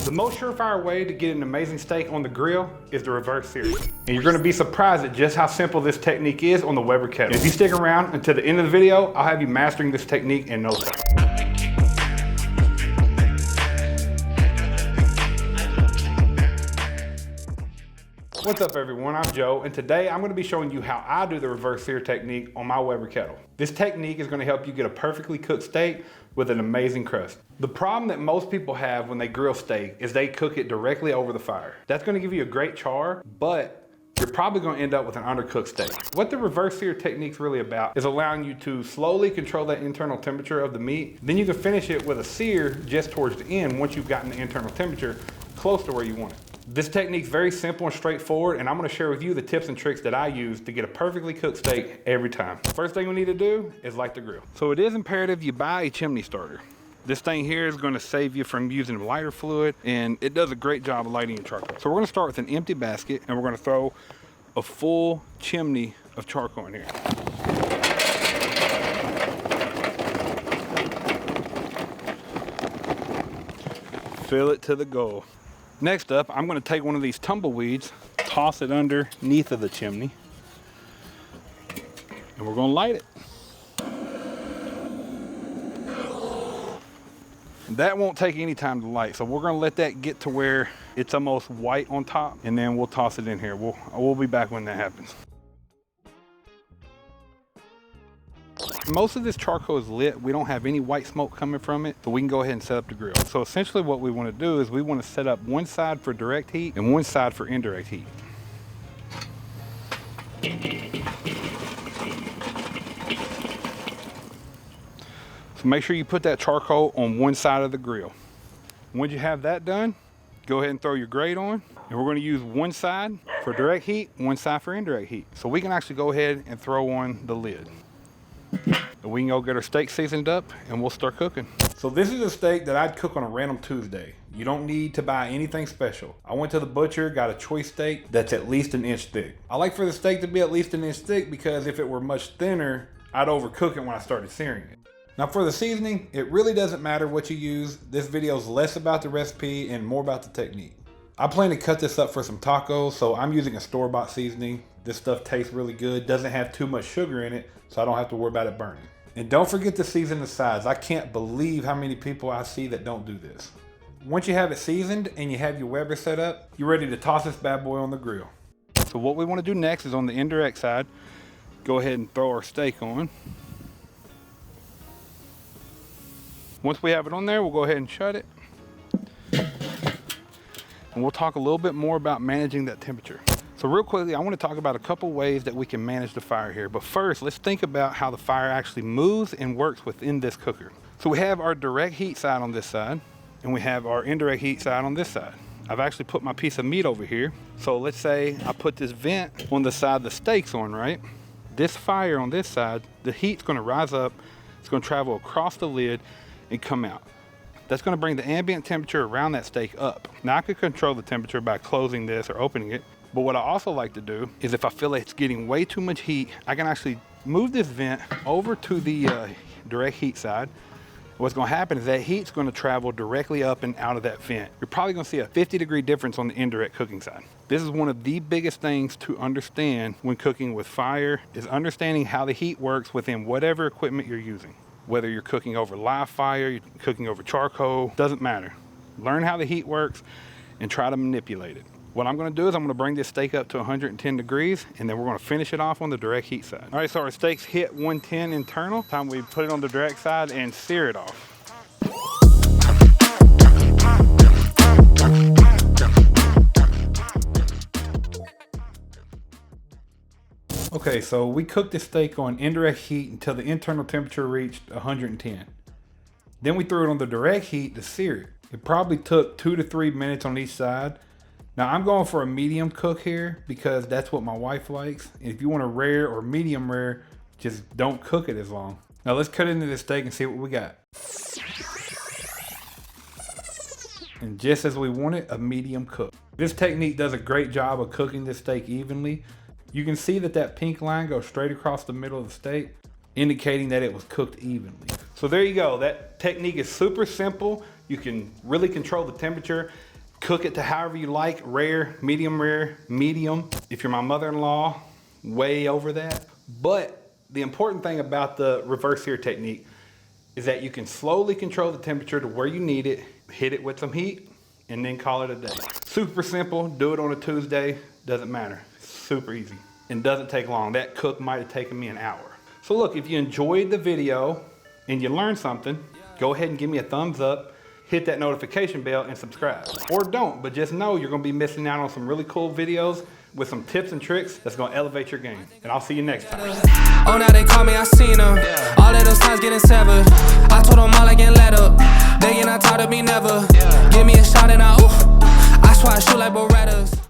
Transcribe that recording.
The most surefire way to get an amazing steak on the grill is the reverse sear. And you're gonna be surprised at just how simple this technique is on the Weber Kettle. And if you stick around until the end of the video, I'll have you mastering this technique in no time. What's up everyone, I'm Joe, and today I'm gonna be showing you how I do the reverse sear technique on my Weber Kettle. This technique is gonna help you get a perfectly cooked steak with an amazing crust. The problem that most people have when they grill steak is they cook it directly over the fire. That's gonna give you a great char, but you're probably gonna end up with an undercooked steak. What the reverse sear technique's really about is allowing you to slowly control that internal temperature of the meat. Then you can finish it with a sear just towards the end once you've gotten the internal temperature close to where you want it. This technique is very simple and straightforward, and I'm gonna share with you the tips and tricks that I use to get a perfectly cooked steak every time. First thing we need to do is light the grill. So it is imperative you buy a chimney starter. This thing here is gonna save you from using lighter fluid, and it does a great job of lighting your charcoal. So we're gonna start with an empty basket, and we're gonna throw a full chimney of charcoal in here. Fill it to the goal. Next up, I'm gonna take one of these tumbleweeds, toss it underneath of the chimney, and we're gonna light it. That won't take any time to light, so we're gonna let that get to where it's almost white on top, and then we'll toss it in here. We'll be back when that happens. Most of this charcoal is lit. We don't have any white smoke coming from it, so we can go ahead and set up the grill. So essentially what we want to do is we want to set up one side for direct heat and one side for indirect heat. So make sure you put that charcoal on one side of the grill. Once you have that done, go ahead and throw your grate on, and we're going to use one side for direct heat, one side for indirect heat. So we can actually go ahead and throw on the lid. And we can go get our steak seasoned up and we'll start cooking. So this is a steak that I'd cook on a random Tuesday. You don't need to buy anything special. I went to the butcher, got a choice steak that's at least an inch thick. I like for the steak to be at least an inch thick because if it were much thinner, I'd overcook it when I started searing it. Now for the seasoning, it really doesn't matter what you use. This video is less about the recipe and more about the technique. I plan to cut this up for some tacos, so I'm using a store-bought seasoning. This stuff tastes really good, doesn't have too much sugar in it, so I don't have to worry about it burning. And don't forget to season the sides. I can't believe how many people I see that don't do this. Once you have it seasoned and you have your Weber set up, you're ready to toss this bad boy on the grill. So what we want to do next is on the indirect side, go ahead and throw our steak on. Once we have it on there, we'll go ahead and shut it. And we'll talk a little bit more about managing that temperature. So real quickly, I want to talk about a couple ways that we can manage the fire here. But first, let's think about how the fire actually moves and works within this cooker. So we have our direct heat side on this side, and we have our indirect heat side on this side. I've actually put my piece of meat over here. So let's say I put this vent on the side the steak's on, right? This fire on this side, the heat's going to rise up, it's going to travel across the lid and come out. That's going to bring the ambient temperature around that steak up. Now I could control the temperature by closing this or opening it, but what I also like to do is if I feel like it's getting way too much heat, I can actually move this vent over to the direct heat side. What's going to happen is that heat's going to travel directly up and out of that vent. You're probably going to see a 50-degree difference on the indirect cooking side. This is one of the biggest things to understand when cooking with fire, is understanding how the heat works within whatever equipment you're using. Whether you're cooking over live fire, you're cooking over charcoal, doesn't matter. Learn how the heat works and try to manipulate it. What I'm gonna do is I'm gonna bring this steak up to 110 degrees and then we're gonna finish it off on the direct heat side. All right, so our steak's hit 110 internal. Time we put it on the direct side and sear it off. Okay, so we cooked the steak on indirect heat until the internal temperature reached 110. Then we threw it on the direct heat to sear it. It probably took 2 to 3 minutes on each side. Now I'm going for a medium cook here because that's what my wife likes. If you want a rare or medium rare, just don't cook it as long. Now let's cut into the steak and see what we got. And just as we want it, a medium cook. This technique does a great job of cooking this steak evenly. You can see that pink line goes straight across the middle of the steak, indicating that it was cooked evenly. So there you go. That technique is super simple. You can really control the temperature. Cook it to however you like, rare, medium. If you're my mother-in-law, way over that. But the important thing about the reverse sear technique is that you can slowly control the temperature to where you need it, hit it with some heat, and then call it a day. Super simple, do it on a Tuesday, doesn't matter. Super easy, and doesn't take long. That cook might have taken me an hour. So look, if you enjoyed the video and you learned something, go ahead and give me a thumbs up, hit that notification bell, and subscribe. Or don't, but just know you're gonna be missing out on some really cool videos with some tips and tricks that's gonna elevate your game. And I'll see you next time. Oh, now they call me, I seen them. All of those times getting severed. I told them all I get let up. They get on top of me never. Give me a shot and I swear I shoot like Berettas.